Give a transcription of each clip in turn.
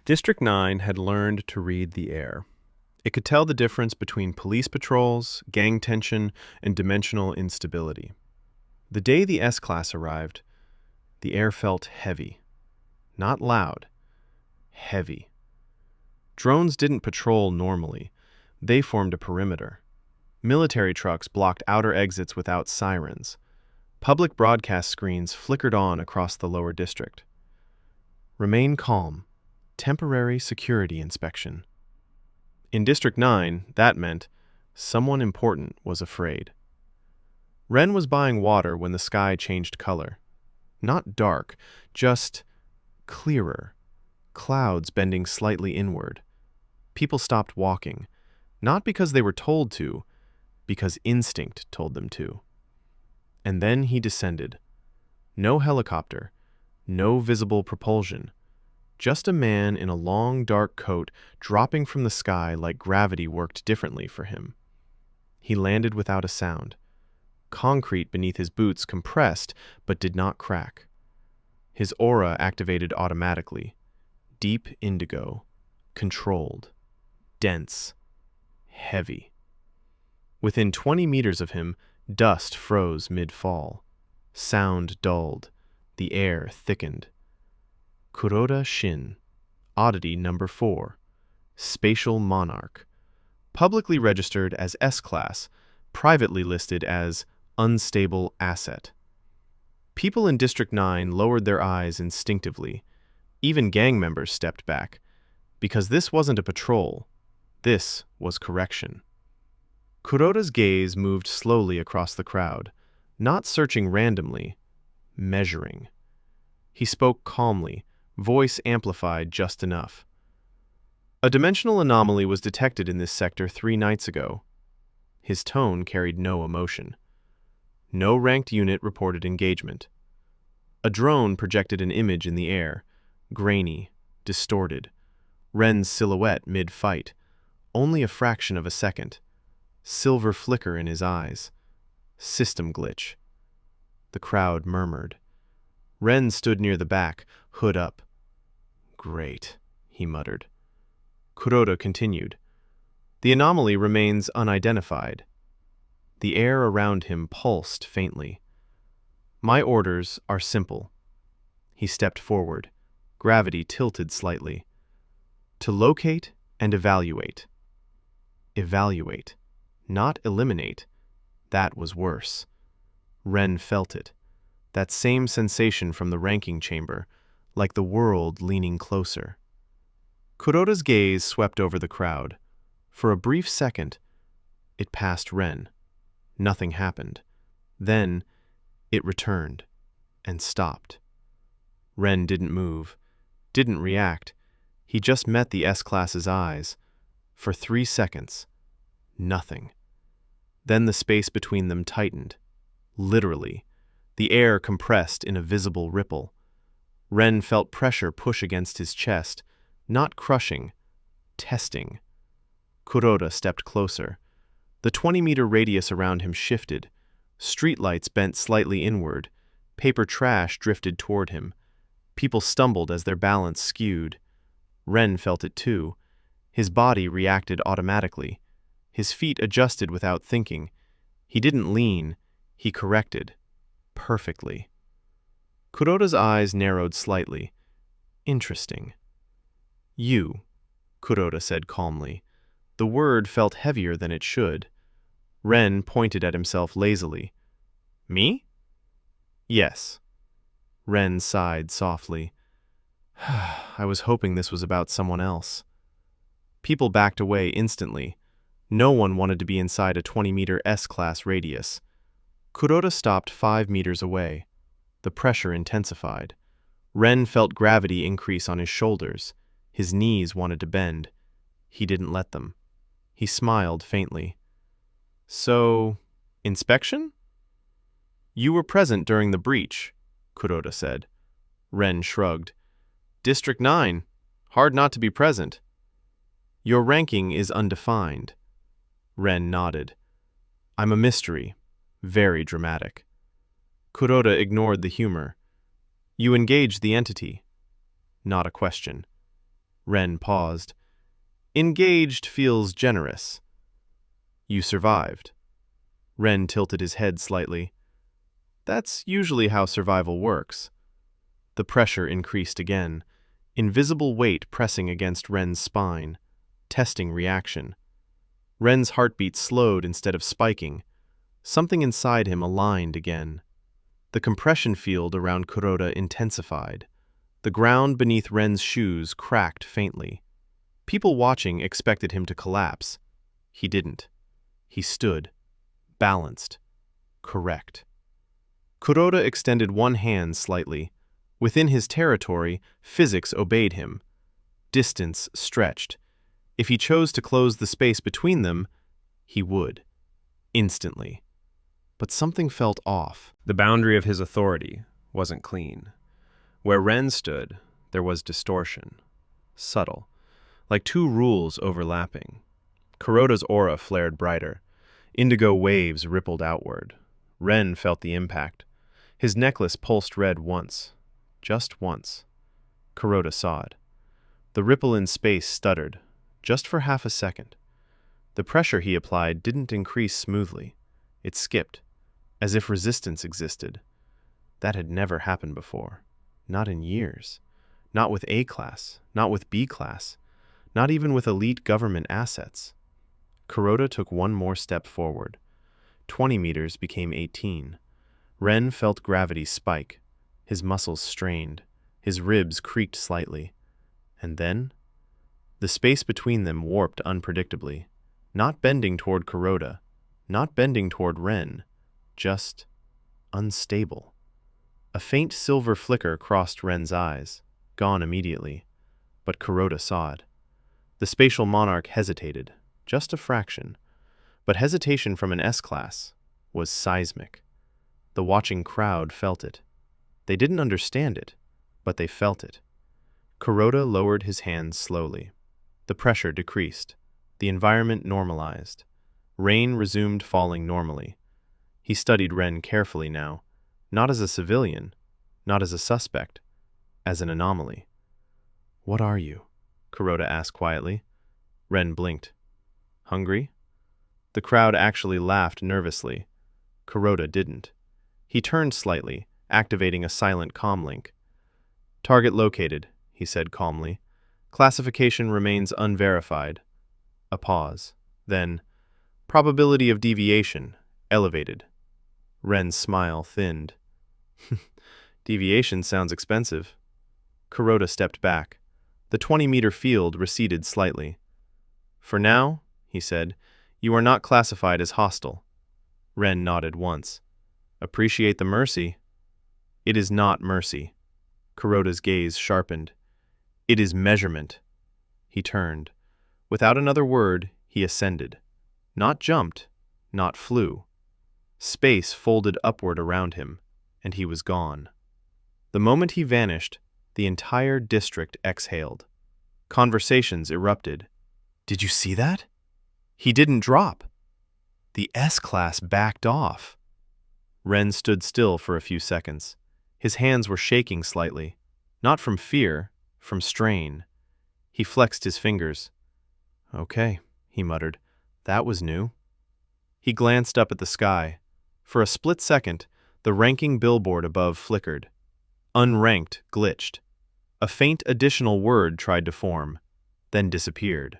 District 9 had learned to read the air. It could tell the difference between police patrols, gang tension, and dimensional instability. The day the S-Class arrived, the air felt heavy. Not loud. Heavy. Drones didn't patrol normally. They formed a perimeter. Military trucks blocked outer exits without sirens. Public broadcast screens flickered on across the lower district. Remain calm. Temporary security inspection. In District 9, that meant someone important was afraid. Ren was buying water when the sky changed color. Not dark, just clearer. Clouds bending slightly inward. People stopped walking, not because they were told to, because instinct told them to. And then he descended. No helicopter, no visible propulsion. Just a man in a long, dark coat dropping from the sky like gravity worked differently for him. He landed without a sound. Concrete beneath his boots compressed but did not crack. His aura activated automatically. Deep indigo. Controlled. Dense. Heavy. Within 20 meters of him, dust froze mid-fall. Sound dulled. The air thickened. Kuroda Shin, Oddity number 4, Spatial Monarch, publicly registered as S-Class, privately listed as Unstable Asset. People in District 9 lowered their eyes instinctively. Even gang members stepped back, because this wasn't a patrol, this was correction. Kuroda's gaze moved slowly across the crowd, not searching randomly, measuring. He spoke calmly, voice amplified just enough. A dimensional anomaly was detected in this sector 3 nights ago. His tone carried no emotion. No ranked unit reported engagement. A drone projected an image in the air, grainy, distorted. Ren's silhouette mid-fight, only a fraction of a second. Silver flicker in his eyes. System glitch. The crowd murmured. Ren stood near the back, hood up. Great, he muttered. Kuroda continued. The anomaly remains unidentified. The air around him pulsed faintly. My orders are simple. He stepped forward. Gravity tilted slightly. To locate and evaluate. Evaluate, not eliminate. That was worse. Ren felt it. That same sensation from the ranking chamber, like the world leaning closer. Kuroda's gaze swept over the crowd. For a brief second, it passed Ren. Nothing happened. Then, it returned, and stopped. Ren didn't move, didn't react. He just met the S-Class's eyes. For 3 seconds, nothing. Then the space between them tightened. Literally. The air compressed in a visible ripple. Ren felt pressure push against his chest, not crushing, testing. Kuroda stepped closer. The 20-meter radius around him shifted. Streetlights bent slightly inward. Paper trash drifted toward him. People stumbled as their balance skewed. Ren felt it too. His body reacted automatically. His feet adjusted without thinking. He didn't lean. He corrected. Perfectly. Kuroda's eyes narrowed slightly. Interesting. You, Kuroda said calmly. The word felt heavier than it should. Ren pointed at himself lazily. Me? Yes. Ren sighed softly. I was hoping this was about someone else. People backed away instantly. No one wanted to be inside a 20-meter S-Class radius. Kuroda stopped 5 meters away. The pressure intensified. Ren felt gravity increase on his shoulders. His knees wanted to bend. He didn't let them. He smiled faintly. So, inspection? You were present during the breach, Kuroda said. Ren shrugged. District 9. Hard not to be present. Your ranking is undefined. Ren nodded. I'm a mystery. Very dramatic. Kuroda ignored the humor. You engaged the entity. Not a question. Ren paused. Engaged feels generous. You survived. Ren tilted his head slightly. That's usually how survival works. The pressure increased again, invisible weight pressing against Ren's spine, testing reaction. Ren's heartbeat slowed instead of spiking. Something inside him aligned again. The compression field around Kuroda intensified. The ground beneath Ren's shoes cracked faintly. People watching expected him to collapse. He didn't. He stood, balanced, correct. Kuroda extended one hand slightly. Within his territory, physics obeyed him. Distance stretched. If he chose to close the space between them, he would. Instantly. But something felt off. The boundary of his authority wasn't clean. Where Ren stood, there was distortion. Subtle. Like two rules overlapping. Kuroda's aura flared brighter. Indigo waves rippled outward. Ren felt the impact. His necklace pulsed red once. Just once. Kuroda saw it. The ripple in space stuttered, just for half a second. The pressure he applied didn't increase smoothly. It skipped, as if resistance existed. That had never happened before. Not in years. Not with A-class, not with B-class, not even with elite government assets. Kuroda took one more step forward. 20 meters became 18. Ren felt gravity spike. His muscles strained. His ribs creaked slightly. And then, the space between them warped unpredictably, not bending toward Kuroda, not bending toward Ren, just unstable. A faint silver flicker crossed Ren's eyes, gone immediately, but Kuroda saw it. The Spatial Monarch hesitated, just a fraction, but hesitation from an S-class was seismic. The watching crowd felt it. They didn't understand it, but they felt it. Kuroda lowered his hands slowly. The pressure decreased. The environment normalized. Rain resumed falling normally. He studied Ren carefully now, not as a civilian, not as a suspect, as an anomaly. "What are you?" Kuroda asked quietly. Ren blinked. "Hungry?" The crowd actually laughed nervously. Kuroda didn't. He turned slightly, activating a silent comm link. "Target located," he said calmly. "Classification remains unverified." A pause. Then, "Probability of deviation, elevated." Ren's smile thinned. "Deviation sounds expensive." Kuroda stepped back. The 20-meter field receded slightly. "For now," he said, "you are not classified as hostile." Ren nodded once. "Appreciate the mercy." "It is not mercy." Kuroda's gaze sharpened. "It is measurement." He turned. Without another word, he ascended. Not jumped, not flew. Space folded upward around him, and he was gone. The moment he vanished, the entire district exhaled. Conversations erupted. "Did you see that? He didn't drop." The S-class backed off. Ren stood still for a few seconds. His hands were shaking slightly, not from fear, from strain. He flexed his fingers. "Okay," he muttered. "That was new." He glanced up at the sky. For a split second, the ranking billboard above flickered. Unranked glitched. A faint additional word tried to form, then disappeared.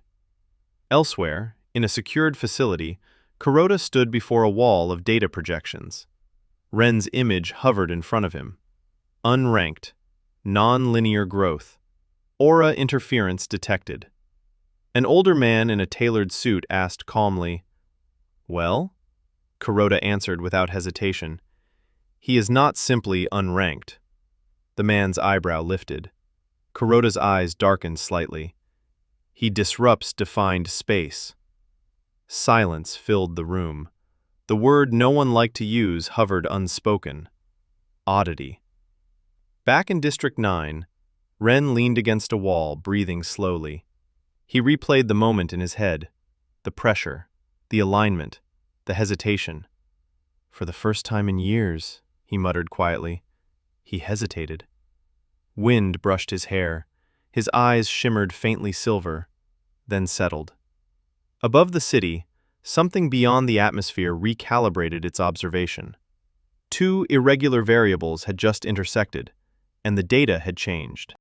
Elsewhere, in a secured facility, Kuroda stood before a wall of data projections. Ren's image hovered in front of him. Unranked. Non-linear growth. Aura interference detected. An older man in a tailored suit asked calmly, "Well?" Kuroda answered without hesitation. "He is not simply unranked." The man's eyebrow lifted. Kuroda's eyes darkened slightly. "He disrupts defined space." Silence filled the room. The word no one liked to use hovered unspoken. Oddity. Back in District 9, Ren leaned against a wall, breathing slowly. He replayed the moment in his head. The pressure, the alignment, the hesitation. "For the first time in years," he muttered quietly. He hesitated. Wind brushed his hair. His eyes shimmered faintly silver, then settled. Above the city, something beyond the atmosphere recalibrated its observation. Two irregular variables had just intersected, and the data had changed.